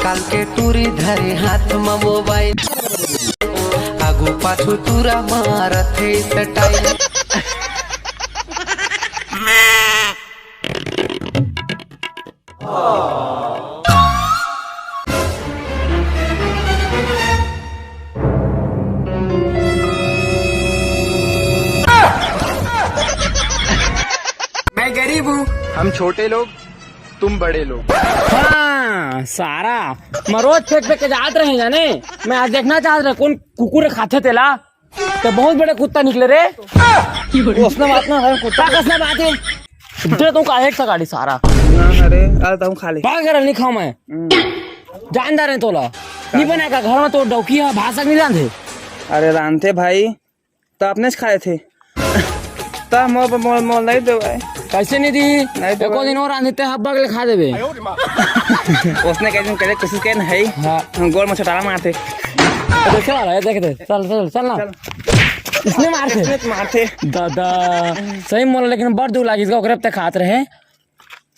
आजकल के टूरी धरे हाथ में मोबाइल आगू पाछू तुरा मारत है स्टाइल। मैं गरीब हूँ, हम छोटे लोग, तुम बड़े लोग। हाँ सारा मैं रोज फेंक फेंक के जात रहे जाने। मैं आज देखना चाहत रहा कौन कुकुर खाते तेला तो बहुत बड़े कुत्ता निकले रे। उसने बात ना है कुत्ता कसना बात है दे तू का एक गाड़ी सारा ना रे आता हूँ खाली बाग कर नहीं खाऊं मैं जानदार है तोला नहीं बना का घर में तो डौकी है भाषा नहीं जानते। अरे रानते भाई तो आपने खाए थे तो मोल नहीं दो कैसे नहीं दी एको दिन और आंधते हब्बा के खा देबे। उसने कह दिन करे कोशिश करे है हाँ गोल में छटारा मारते देखे वाला है देख दे चल चल चल ना इसने मारते दादा सही मोल लेकिन बड़ दूर लागी इसका ओकरे पे खात रहे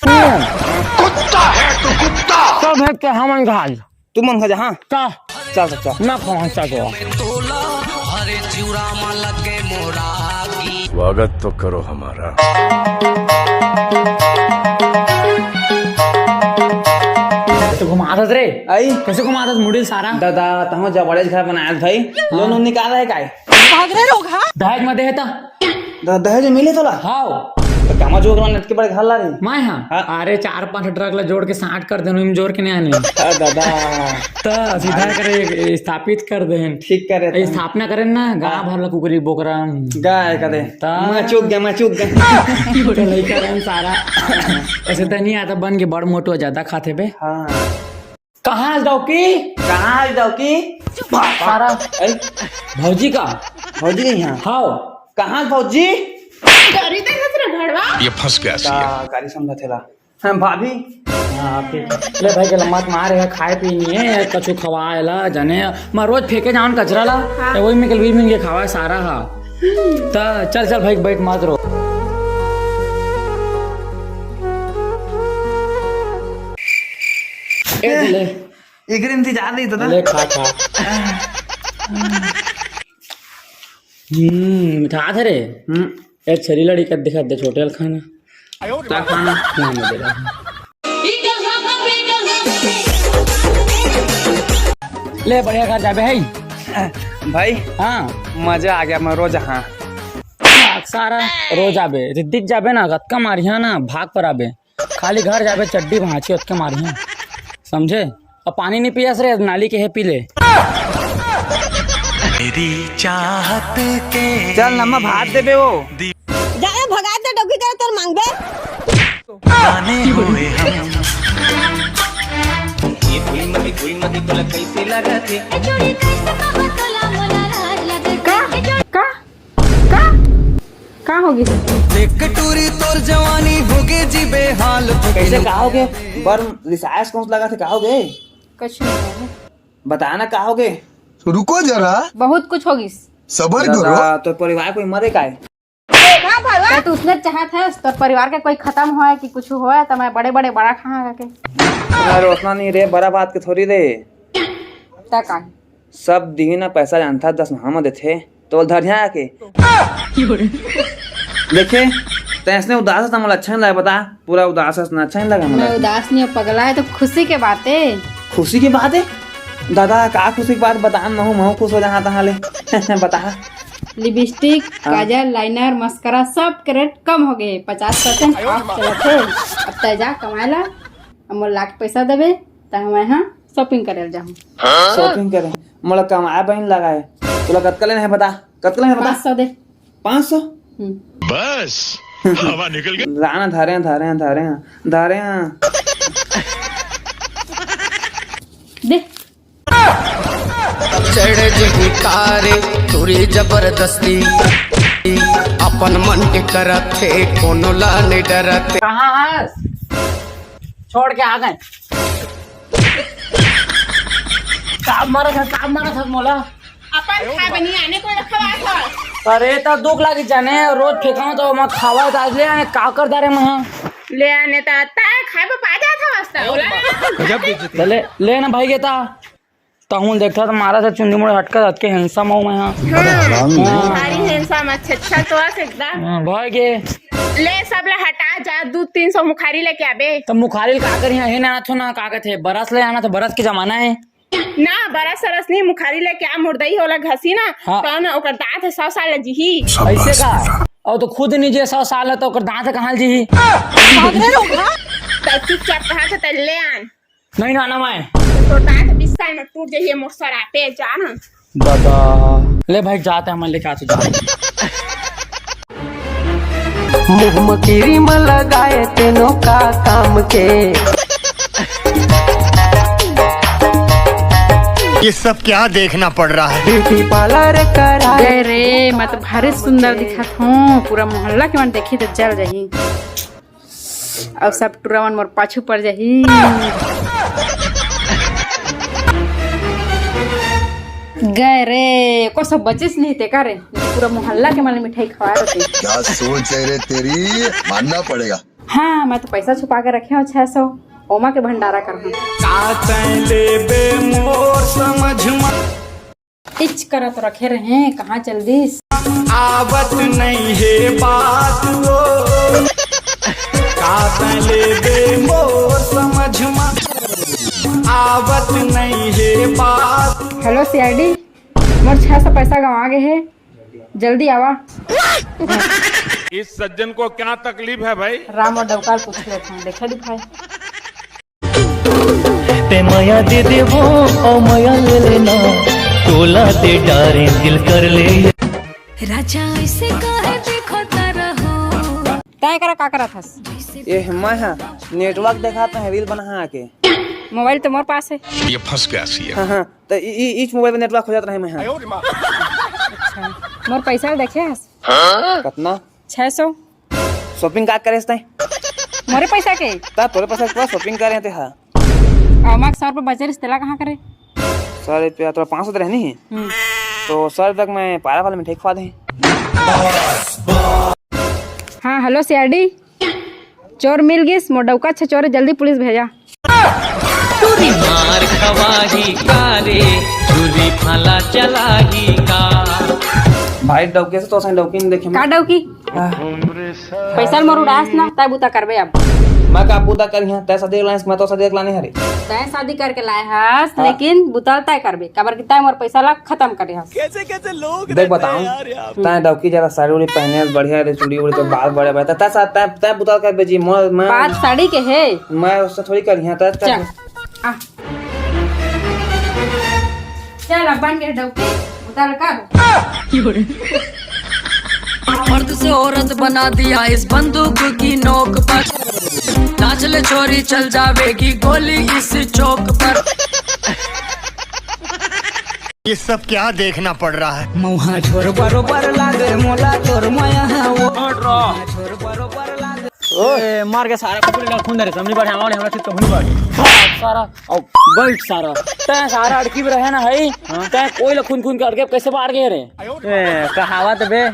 कुत्ता है तू कुत्ता। सब है के हम घाल तू मन खा जा। हाँ का चल चल ना पहुंचा तो हरे चिउरा में लगे मोरा की स्वागत तो करो हमारा। तो घुमाता रे आई कैसे घुमाता मुड़ी सारा दादा तहु जब बड़े घर बनाया भाई लोन निकाल रहे काय दहेज में देता दहेज मिले तोला हाँ तो कामा जो करवा नेट के बड़े घर ला रही मैं हाँ अरे 4-5 ट्रक ला जोड़ के 60 कर देनु जोड़ के नहीं आने दादा तो सीधा करे स्थापित कर दे ठीक करे स्थापना करें ना गाँव भर ला कुकरी बोकरा गाय करे मैं चूक गया नहीं करें सारा ऐसे तो नहीं आता बन के बड़ मोटो ज्यादा खाते बे। हाँ कहाँ जाओ की सारा भौजी का भौजी के यहाँ हाँ कहाँ भौजी ये फंस गया सी गाड़ी समझा थे हाँ भाभी ले भाई के लम्बा मारे है खाए पी नहीं है कछु खवाएला जाने मैं रोज फेंके जाऊन कचरा ला वही में कल के खवाए सारा हा तो चल चल भाई बैठ मत रो ले एक इंतजार नहीं था ले खा मिठा थे रे एक छरी लड़ी कर दिखा दे छोटे खाना क्या खाना ना दे रहा ले बढ़िया घर जाबे है भाई हाँ मजा आ गया मैं रोज हाँ सारा रोज आबे रिद्दिक जाबे ना गत्का मारिया ना भाग पर आबे खाली घर जाबे चड्डी भांची उसके मारिया समझे और पानी नहीं पियास रे नाली के है पी ले मेरी चाहत के चल नम्मा भात देबे वो जाए भगा दे डोगी करे तोर मांगबे गाने हुए हम ये फूल मती तोला कैसे लगत का होगी देख टूरी तोर जवानी होगे जी बेहाल कैसे कहोगे बर रिसाइस कौन लगा थे कहोगे कुछ नहीं बताना कहोगे रुको जरा बहुत कुछ होगी सबर करो। तो परिवार कोई मरे का क्या तू उसने चाहत है तो परिवार का कोई खत्म हुआ है कि कुछ हुआ है तो मैं बड़े बड़ा खाना के रोशना नहीं रे बड़ा बात के थोड़ी रे का सब दी ना पैसा जानता 10 हम देते तो धरिया आके देखे तैसने उदास था मुझे अच्छा नहीं लगा बता पूरा उदास है अच्छा नहीं लगा मैं मुझे उदास नहीं पगला है तो खुशी के बात है खुशी की बात है दादा का खुशी की बात बता ना हूँ मैं खुश हो जहाँ तहाँ ले बता लिपस्टिक काजल लाइनर मस्करा सब के रेट कम हो गए 50% ऑफ चलते अब तेजा कमाएला हम लाख पैसा देवे तो हम यहाँ शॉपिंग करे जाऊँ शॉपिंग करे मुझे कमाया बहन लगा है तुला कतकले नहीं पता कतकले नहीं पता 500 दे 500 बस हवा निकल गई। राना धारे दे चढ़ जगी कारे तुरी जबरदस्ती अपन मन के करत थे कोनो ला नहीं डरते कहाँ छोड़ के आ गए काब मारा था मोला अपन खा बनी आने कोई रखवा था अरे तब दुख लगी जाने रोज फेंका तो मैं खावा आज ले आने का कर दारे मैं ले आने ता खाए पे पा जा था ले ले ना भाई गेता तहूँ देखता तो मारा था चुंदी मुड़े हटकर हटके हिंसा मऊ में यहाँ सारी हिंसा में अच्छा तो आ सकता भाई गे ले सब ले हटा जा 200-300 मुखारी लेके आबे तो मुखारिल का कर यहाँ है ना थो ना का थे बरस ले आना तो बरस के जमाना है ना बरस सरस नहीं मुखारी लेके आ मुर्दई होला घसी ना हाँ। तो ना ओकर दांत 100 साल जीही ऐसे का और तो खुद नहीं जे 100 साल है तो ओकर दांत कहाँ जी तो चुपचाप कहा था ले आन नहीं ना मैं तो दांत 20 साल में टूट जाइए मोर सरापे जा ना दादा ले भाई जाते हैं हम लेके आते जा मुँह मकीरी में लगाए तेनों का काम के ये सब क्या देखना पड़ रहा है। ब्यूटी पार्लर करा अरे मैं तो भारी सुंदर दिखत हूँ पूरा मोहल्ला के मन देखी तो जल जाही और सब टूरावन मोर पाछू पड़ जाही गए रे को सब बचिस नहीं थे का रे पूरा मोहल्ला के मन मिठाई खवा रहे थे क्या सोच है रे तेरी, मानना पड़ेगा। हाँ मैं तो पैसा छुपा के रखे हूँ 600 ओमा के भंडारा कर इच करा तो रखे रहे कहाँ चल दिस आवत नहीं है बात वो ले मोर समझ में आवत नहीं है बात। हेलो सीआईडी मोर 600 पैसा गंवा गए है जल्दी आवा इस सज्जन को क्या तकलीफ है भाई? राम और डवकाल पूछ लेते हैं देखा दिखाए ते माया दे दे वो ओ माया ले लेना तोला ते डारे दिल कर ले राजा ऐसे काहे देखो तारा हो तय करा का करा थस ये मैं हाँ नेटवर्क दिखाते हैं रील बना आके मोबाइल तो मोर पास है ये फंस गया सी है। हाँ तो इस मोबाइल में नेटवर्क हो जाता है मैं हाँ अच्छा मोर पैसा देखे हस कितना 600 शॉपिंग का करे इसते मोरे पैसा के ता तोरे पैसा के शॉपिंग कर रहे थे हाँ और मार्क्स 100 रुपये बचे रिश्तेला कहाँ करे 100 रुपया तो 500 रहनी है तो 100 रुपया मैं पारा वाले मिठाई खवा दें। हाँ हेलो सीआईडी चोर मिल गई मोडौका छे चोर जल्दी पुलिस भेजा तूरी मार खवाही कारे चूरी फला चलाही का भाई डौके से तो सही डौकी नहीं देखे का डौकी पैसा मोर उड़ास ना तय बुता करबे अब मैं का पूता कर यहाँ तैसा देख लाने मैं तो सा देख लाने हरे तय शादी करके लाए हस लेकिन बुता तय करबे काबर की तय मोर पैसा ला खत्म करे हस देख बताऊं तय डौकी जरा साड़ी उड़ी पहने बढ़िया रे चूड़ी उड़ी तो बाल बड़े बड़े तैसा तय बुता कर बेजी मैं बात साड़ी के है मैं उससे थोड़ी कर यहाँ तय चल आ चल अब बन गए डौकी बुता कर मर्द से औरत बना दिया इस बंदूक की नोक पर नाच ले छोरी चल जावेगी गोली इस चौक पर ये सब क्या देखना पड़ रहा है। मुहा छोर बरोबर लागे मोला तोर माया वो छोर बरोबर लागे ओए मार के सारा कपड़े का खून दे समझ पड़े हमारे हमरा तो हुन पड़ सारा और बल्ट सारा तय सारा अड़की में रहे ना है तय कोई खून खून के अड़के कैसे बाहर गए रे ए कहावत बे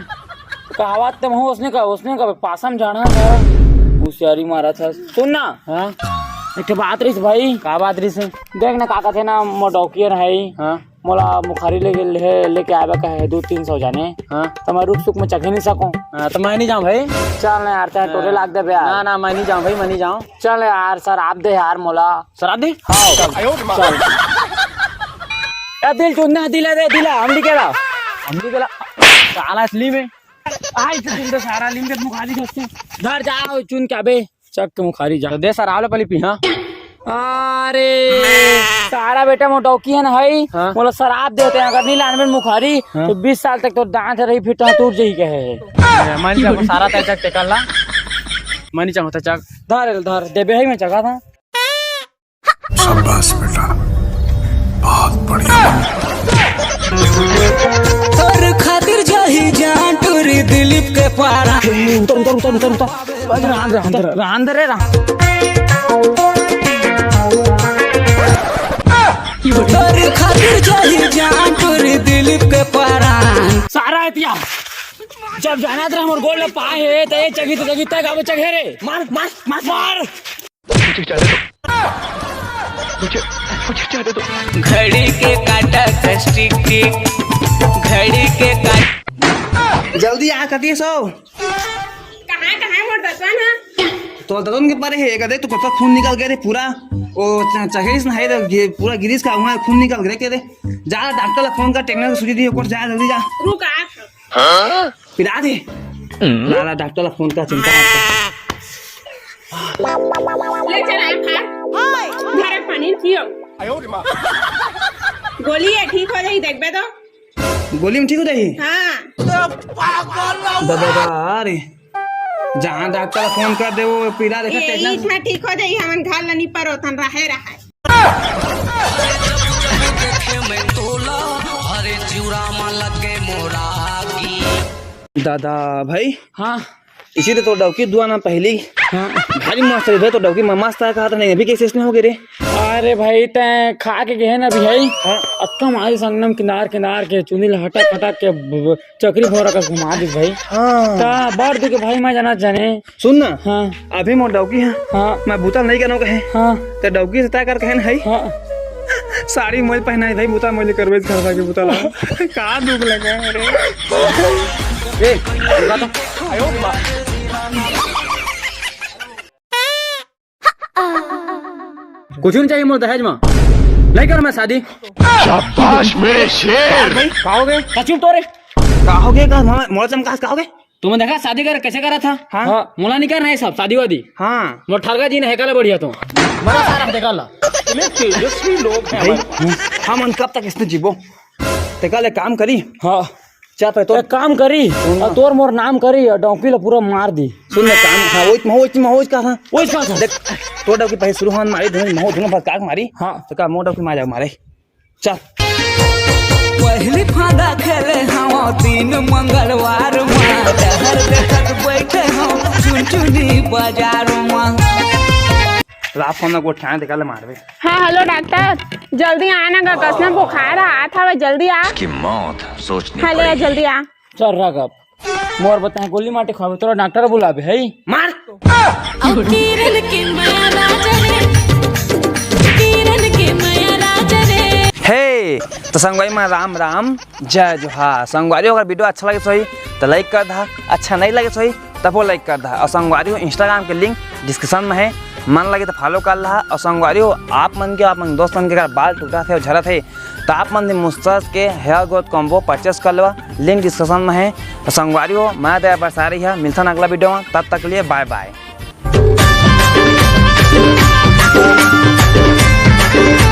कहावत तो हो उसने का पासम जाना था होशियारी मारा था सुनना हाँ एक बात रही भाई का बात रही से देख ना काका थे ना मोडौकियर है हाँ मोला मुखारी लेके आवे का है 200-300 जाने हाँ तो मैं रुक सुक में चख नहीं सकूं हाँ तो मैं नहीं जाऊं भाई चल ना यार चाहे टोटे लाग दे यार ना मैं नहीं जाऊं भाई मैं नहीं जाऊं चल यार सर आप दे यार मोला सर आप दे हाँ चल दिल चुनना दिला हमली केला साला असली में आई तो दिल सारा लिम के मुखारी खसते धर जाओ चुन के अबे चक के मुखारी जा दे सर आवले पली पी हाँ अरे सारा बेटा मोटौकी है ना है बोला शराब देते हैं अगर नहीं लाने में मुखारी तो 20 साल तक तो दांत रही फिर टूट जाही कहे मानी चाहो सारा तय चक टेकल ला मानी चाहो तय चक धर देबे है मैं चका था शाबाश बेटा बहुत बढ़िया। तोर खातिर जाही जान टूरी दिलीप के पारा उतर रांदरे तोर खातिर जाही जान टूरी दिलीप के पारा सारा एतिया जब जाना था हमर गोल पाए है तो ये चगी तय गावे चगे रे मार घड़ी के काटा टिक टिक, घड़ी के काटा। जल्दी आ कती सो कहाँ कहाँ मोड़ दसवा ना तो ददन के पारे है देख तो कब खून निकल गया रे पूरा। ओ चहेरिस ना है रे पूरा गिरीश का वहां खून निकल गया के रे। जा डॉक्टर ला फोन कर टेक्निकल सूची दी कोट जा जल्दी जा। रुक आ पिला दे लाला डॉक्टर ला फोन कर चिंता मत ले चल आ खा मेरे पानी पियो गोली है ठीक हो जाएगी देखबे तो कर। गोली में ठीक हो जाएगी। हाँ दादा अरे जहाँ डॉक्टर ला फोन कर दे वो पिला दे टेक्निकल इसमें ठीक हो जाएगी हमन घाल नहीं पर होतन रहे रहे। अरे चिउरा में लगे मोरागी। दादा भाई हाँ इसी तो डौकी दुआ ना पहली भारी मस्त है तो डौकी मस्त कहा था नहीं अभी कैसे इसने हो गए रे। अरे भाई तै खा के गए ना अभी है अक्का मारी संगम किनार किनार के चुनी हटक हटक के चक्री भोरा का घुमा दी भाई। ता बार दे के भाई मैं जाना जाने सुन ना हाँ अभी मोर डौकी है हाँ मैं बूता नहीं कहना कहे हाँ तो डौकी से तय कर कहे है हाँ साड़ी मोल पहनाई भाई बूता मोल करवे घर के बूता ला का दुख लगा रे ए रुका तो कुछ नहीं चाहिए मोर दहेज में नहीं कर मैं शादी। शाबाश मेरे शेर। कहोगे कचुप तो रे कहोगे का मोला चमकास कहोगे तुमने देखा शादी कर कैसे करा था। हाँ मोला नहीं करना है सब शादी वादी। हाँ मोर ठरगा जी ने हेकला बढ़िया तो बड़ा सारा देखा ला तेजस्वी लोग भाई हम कब तक इसने जीवो ते कल काम करी। हाँ चा पे तो एक काम करी और तोर मोर नाम करी और डौकी ला पूरा मार दी। सुन ले काम हां वो का था वो इसका था देख तो डौकी पहले शुरू हां मारी धोनी महू धोनी पर काक मारी। हाँ तो का मोड़ डौकी मार मारे चल पहली फादा खेले हम दिन मंगलवार में डहर देखत बैठे हम चुनचुनी बाजार में। रात फोन को ठाणे निकाले मारवे। हाँ हेलो डॉक्टर जल्दी आना का कसम बुखार आ था जल्दी आ की मौत सोचनी हाँ ले जल्दी आ। चल रख अब मोर बताए गोली माटे खावे तोरा डॉक्टर बुलावे है मार हे तो संगवारी में राम राम जय जोहार। संगवारी अगर वीडियो अच्छा लगे सही तो लाइक कर दा, अच्छा नहीं लगे सही तब वो लाइक कर दा। और संगवारी हो इंस्टाग्राम के लिंक डिस्क्रिप्शन में है मन लगे तो फॉलो कर रहा। और संगवारी हो आप मन दोस्त मन के अगर बाल टूटा थे और झरा थे तो आप मन मुस्ताज के हेयर ग्रोथ कॉम्बो परचेस कर लो लिंक डिस्क्रिप्शन में है। तो संगवारी हो मैं दया बरसा रही है मिलता अगला वीडियो में तब तक के लिए बाय बाय।